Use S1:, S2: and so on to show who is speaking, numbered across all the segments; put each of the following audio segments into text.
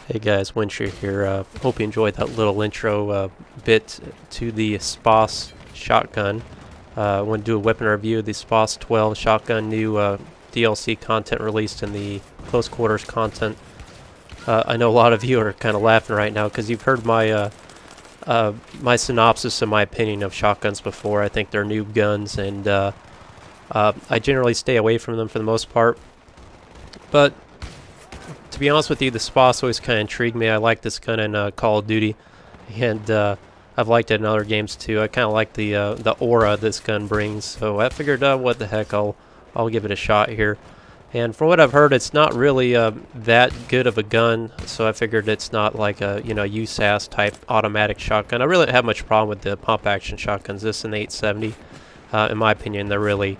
S1: Hey guys, Wincher here. Hope you enjoyed that little intro bit to the SPAS shotgun. I want to do a weapon review of the SPAS 12 shotgun, new DLC content released in the close quarters content. I know a lot of you are kind of laughing right now because you've heard my my synopsis and my opinion of shotguns before. I think they're noob guns, and I generally stay away from them for the most part. But to be honest with you, the SPAS always kind of intrigued me. I like this gun in Call of Duty, and I've liked it in other games too. I kind of like the aura this gun brings, so I figured, what the heck, I'll give it a shot here. And from what I've heard, it's not really that good of a gun, so I figured it's not like a USAS type automatic shotgun. I really don't have much problem with the pump action shotguns. This and the 870, in my opinion, they're really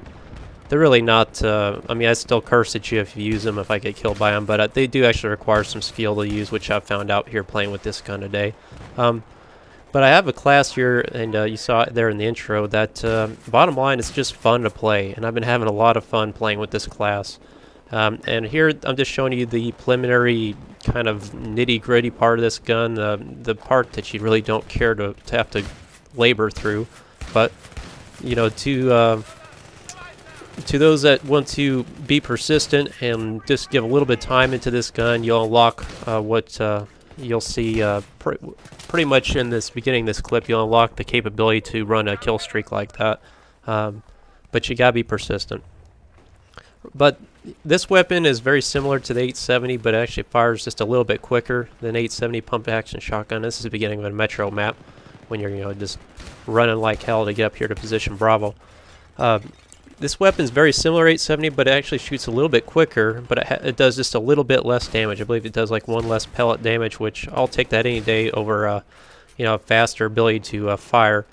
S1: not, I mean, I still curse at you if you use them, if I get killed by them, but they do actually require some skill to use, which I've found out here playing with this gun today. But I have a class here, and you saw it there in the intro, that bottom line, it's just fun to play, and I've been having a lot of fun playing with this class. And here I'm just showing you the preliminary kind of nitty-gritty part of this gun, the part that you really don't care to have to labor through. But, you know, to those that want to be persistent and just give a little bit of time into this gun, you'll unlock what you'll see pretty much in this beginning of this clip. You'll unlock the capability to run a kill streak like that, but you gotta be persistent. But this weapon is very similar to the 870, but it actually fires just a little bit quicker than 870 pump action shotgun. This is the beginning of a metro map when you're just running like hell to get up here to position Bravo. This weapon is very similar to 870, but it actually shoots a little bit quicker, but it does just a little bit less damage. I believe it does like one less pellet damage, which I'll take that any day over a faster ability to fire.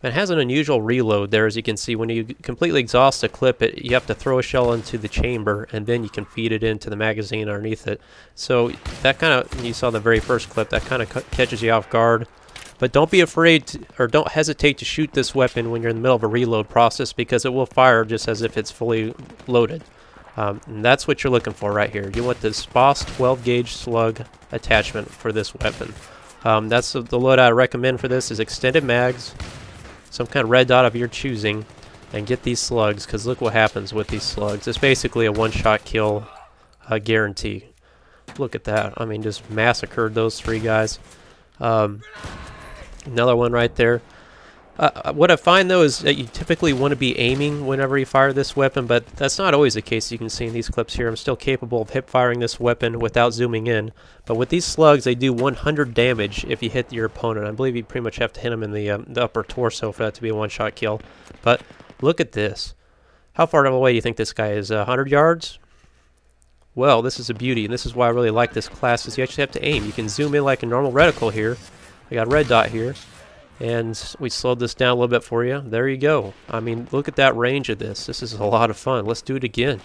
S1: And it has an unusual reload there, as you can see. When you completely exhaust a clip, you have to throw a shell into the chamber, and then you can feed it into the magazine underneath it. So that kind of, you saw the very first clip, that kind of catches you off guard. But don't be afraid to, or don't hesitate to shoot this weapon when you're in the middle of a reload process, because it will fire just as if it's fully loaded. And that's what you're looking for right here. You want the SPAS 12 gauge slug attachment for this weapon. That's the load I recommend for this is extended mags, some kind of red dot of your choosing, and get these slugs, because look what happens with these slugs. It's basically a one-shot kill guarantee. Look at that. I mean, just massacred those three guys. Another one right there. What I find though is that you typically want to be aiming whenever you fire this weapon, but that's not always the case. You can see in these clips here, I'm still capable of hip firing this weapon without zooming in. But with these slugs, they do 100 damage if you hit your opponent. I believe you pretty much have to hit them in the upper torso for that to be a one-shot kill. But look at this. How far away do you think this guy is? 100 yards? Well, this is a beauty, and this is why I really like this class, is you actually have to aim. You can zoom in like a normal reticle here. I got a red dot here, and we slowed this down a little bit for you. There you go. I mean, look at that range of this. This is a lot of fun. Let's do it again.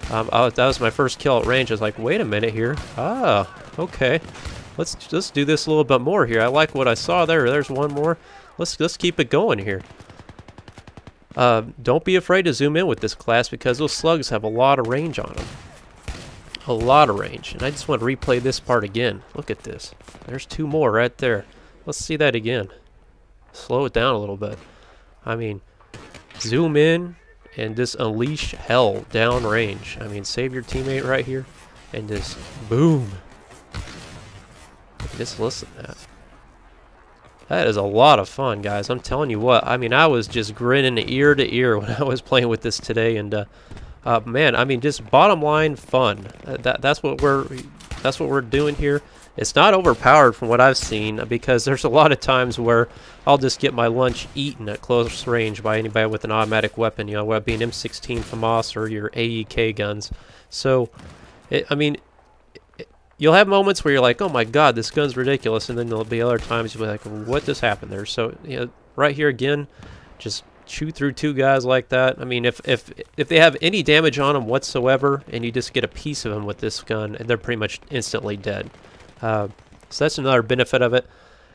S1: That was my first kill at range. I was like, wait a minute here. Ah, okay. Let's do this a little bit more here. I like what I saw there. There's one more. Let's keep it going here. Don't be afraid to zoom in with this class, because those slugs have a lot of range on them. A lot of range. And I just want to replay this part again. Look at this. There's two more right there. Let's see that again. Slow it down a little bit. I mean, zoom in and just unleash hell down range. I mean, save your teammate right here and just boom. Just listen to that. That is a lot of fun, guys. I'm telling you what. I mean, I was just grinning ear to ear when I was playing with this today, and man, I mean, just bottom line fun. That's what we're doing here. It's not overpowered from what I've seen, because there's a lot of times where I'll just get my lunch eaten at close range by anybody with an automatic weapon, you know, whether it be an M16 FAMAS or your AEK guns. So, I mean, you'll have moments where you're like, oh my god, this gun's ridiculous, and then there'll be other times you'll be like, what just happened there? So, you know, right here again, just shoot through two guys like that. I mean, if they have any damage on them whatsoever, and you just get a piece of them with this gun, and they're pretty much instantly dead. So that's another benefit of it.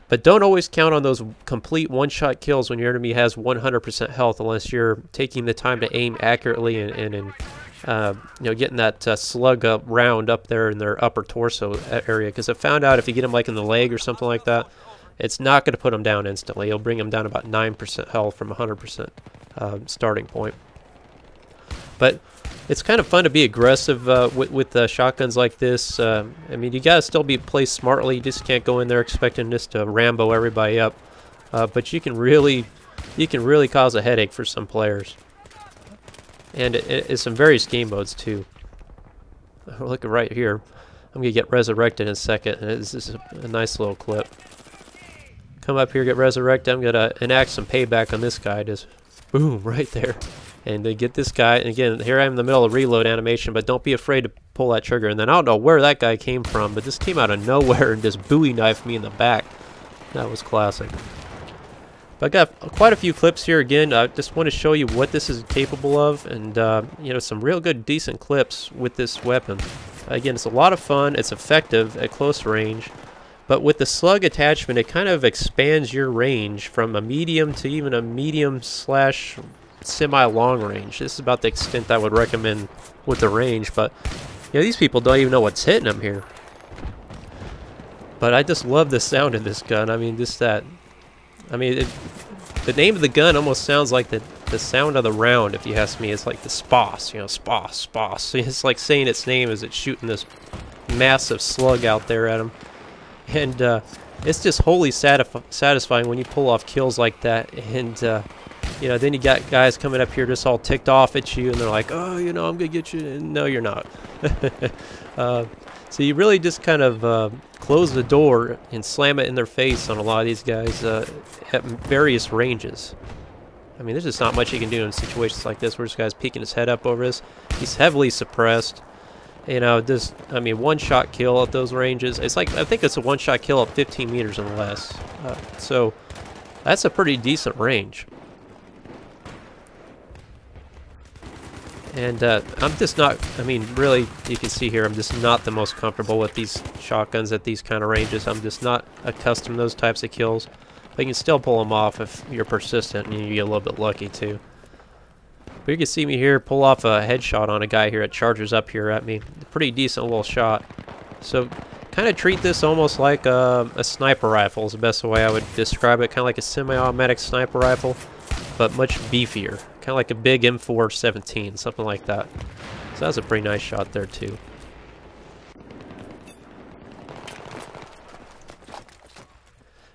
S1: But don't always count on those complete one-shot kills when your enemy has 100% health, unless you're taking the time to aim accurately and getting that slug round up there in their upper torso area, because I found out if you get them like in the leg or something like that, it's not going to put them down instantly. It'll bring them down about 9% health from 100% starting point. But it's kind of fun to be aggressive with shotguns like this. I mean, you gotta still play smartly. You just can't go in there expecting just to Rambo everybody up. But you can really cause a headache for some players. And it's some various game modes too. Look right here. I'm gonna get resurrected in a second, and this is a nice little clip. Come up here, get resurrected. I'm gonna enact some payback on this guy. Just boom, right there. And they get this guy, and again, here I am in the middle of reload animation, but don't be afraid to pull that trigger. And then I don't know where that guy came from, but this came out of nowhere and just Bowie knifed me in the back. That was classic. But I got quite a few clips here again. I just want to show you what this is capable of, and you know, some real good, decent clips with this weapon. Again, it's a lot of fun. It's effective at close range. But with the slug attachment, it kind of expands your range from a medium to even a medium slash semi-long range. This is about the extent I would recommend with the range, but you know, these people don't even know what's hitting them here. But I just love the sound of this gun. I mean, just that. I mean, the name of the gun almost sounds like the sound of the round, if you ask me. It's like the SPAS, you know, SPAS, SPAS. It's like saying its name as it's shooting this massive slug out there at them. And it's just wholly satisfying when you pull off kills like that. And you know, then you got guys coming up here just all ticked off at you, and they're like, oh, you know, I'm gonna get you. And no, you're not. So you really just kind of close the door and slam it in their face on a lot of these guys at various ranges. I mean, there's just not much you can do in situations like this where this guy's peeking his head up over this. He's heavily suppressed. You know, just, I mean, one-shot kill at those ranges. It's like, I think it's a one-shot kill at 15 meters and less. So that's a pretty decent range. And I'm just not, I mean, really, you can see here, I'm just not the most comfortable with these shotguns at these kind of ranges. I'm just not accustomed to those types of kills. But you can still pull them off if you're persistent and you get a little bit lucky too. But you can see me here pull off a headshot on a guy here that charges up here at me. Pretty decent little shot. So kind of treat this almost like a sniper rifle is the best way I would describe it. Kind of like a semi-automatic sniper rifle, but much beefier. Kind of like a big M417, something like that. So that was a pretty nice shot there too.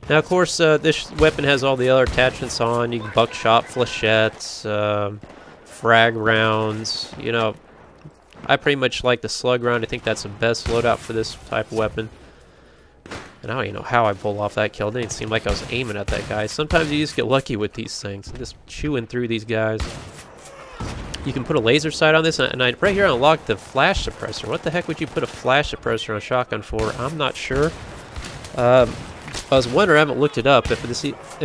S1: Now, of course, this weapon has all the other attachments on. You can buckshot, flechettes, frag rounds. You know, I pretty much like the slug round. I think that's the best loadout for this type of weapon. And I don't even know how I pulled off that kill. It didn't seem like I was aiming at that guy. Sometimes you just get lucky with these things. I'm just chewing through these guys. You can put a laser sight on this, and right here I unlocked the flash suppressor. What the heck would you put a flash suppressor on a shotgun for? I'm not sure. I was wondering, I haven't looked it up, if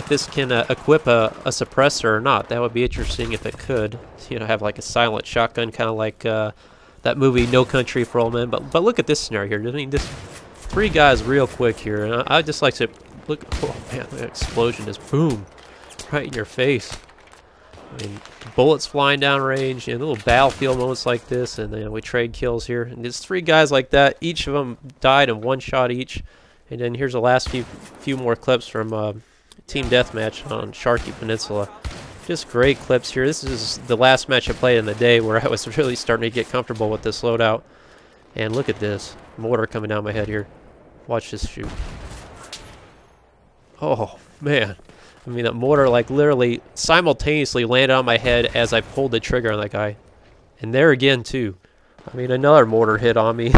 S1: this can equip a suppressor or not. That would be interesting if it could. You know, have like a silent shotgun, kind of like that movie No Country for Old Men. But look at this scenario here. I mean, just 3 guys real quick here, and I just like to look. Oh man, the explosion just boom right in your face. I mean, bullets flying down range, and little battlefield moments like this, and then we trade kills here. And there's 3 guys like that. Each of them died in 1 shot each. And then here's the last few more clips from Team Deathmatch on Sharkey Peninsula. Just great clips here. This is the last match I played in the day where I was really starting to get comfortable with this loadout. And look at this. Mortar coming down my head here. Watch this shoot. Oh, man. I mean, that mortar, like, literally simultaneously landed on my head as I pulled the trigger on that guy. And there again, too. I mean, another mortar hit on me.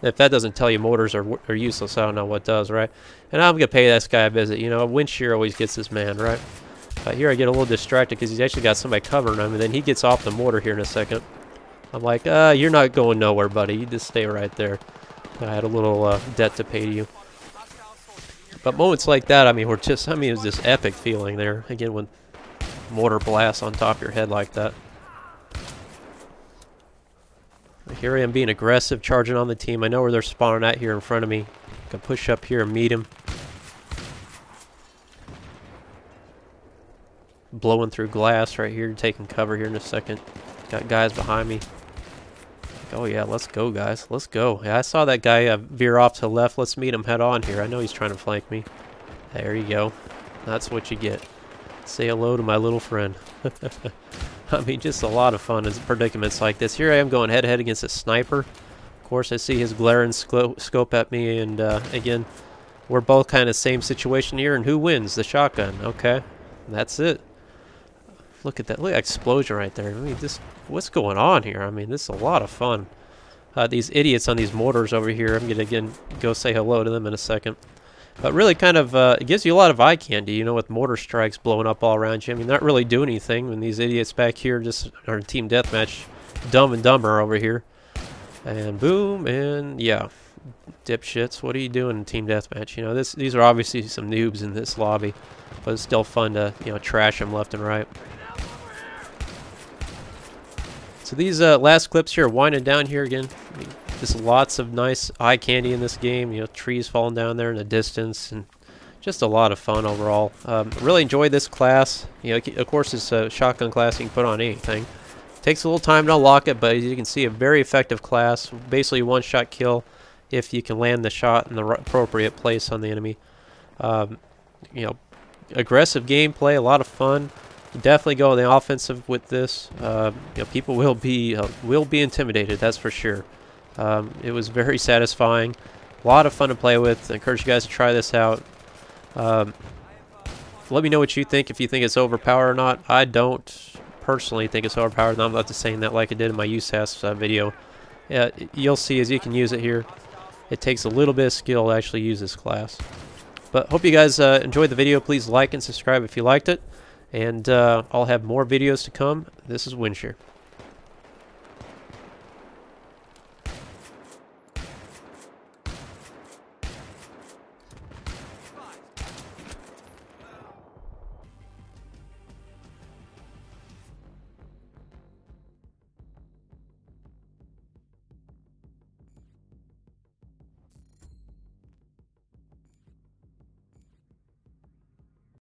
S1: If that doesn't tell you mortars are useless, I don't know what does, right? And I'm going to pay this guy a visit. You know, wind shear always gets this man, right? Here I get a little distracted because he's actually got somebody covering him, and then he gets off the mortar here in a second. I'm like, you're not going nowhere, buddy. You just stay right there. I had a little debt to pay to you. But moments like that, I mean, were just, I mean, it was this epic feeling there. Again, when mortar blasts on top of your head like that. Here I am being aggressive, charging on the team. I know where they're spawning at here in front of me. I can push up here and meet them. Blowing through glass right here, taking cover here in a second. Got guys behind me. Oh yeah, let's go, guys. Let's go. Yeah, I saw that guy veer off to the left. Let's meet him head on here. I know he's trying to flank me. There you go. That's what you get. Say hello to my little friend. I mean, just a lot of fun in predicaments like this. Here I am going head-to-head against a sniper. Of course, I see his glaring scope at me, and again, we're both kind of same situation here, and who wins? The shotgun. Okay, that's it. Look at that. Look at that explosion right there. I mean, what's going on here? I mean, this is a lot of fun. These idiots on these mortars over here, I'm going to again go say hello to them in a second. But really kind of, it gives you a lot of eye candy, you know, with mortar strikes blowing up all around you. I mean, not really doing anything when these idiots back here just are in team deathmatch. Dumb and dumber over here. And boom, and yeah. Dipshits, what are you doing in team deathmatch? You know, these are obviously some noobs in this lobby. But it's still fun to, you know, trash them left and right. So these last clips here are winding down here again. I mean, just lots of nice eye candy in this game. You know, trees falling down there in the distance, and just a lot of fun overall. Really enjoyed this class. You know, of course, it's a shotgun class you can put on anything. Takes a little time to unlock it, but as you can see, a very effective class. Basically, one-shot kill if you can land the shot in the appropriate place on the enemy. You know, aggressive gameplay, a lot of fun. Definitely go on the offensive with this. You know, people will be intimidated, that's for sure. It was very satisfying, a lot of fun to play with. I encourage you guys to try this out. Let me know what you think, if you think it's overpowered or not. I don't personally think it's overpowered, and I'm not just saying that like I did in my USAS video. Yeah, you'll see as you can use it here. It takes a little bit of skill to actually use this class. But hope you guys enjoyed the video. Please like and subscribe if you liked it. And I'll have more videos to come. This is Windshare.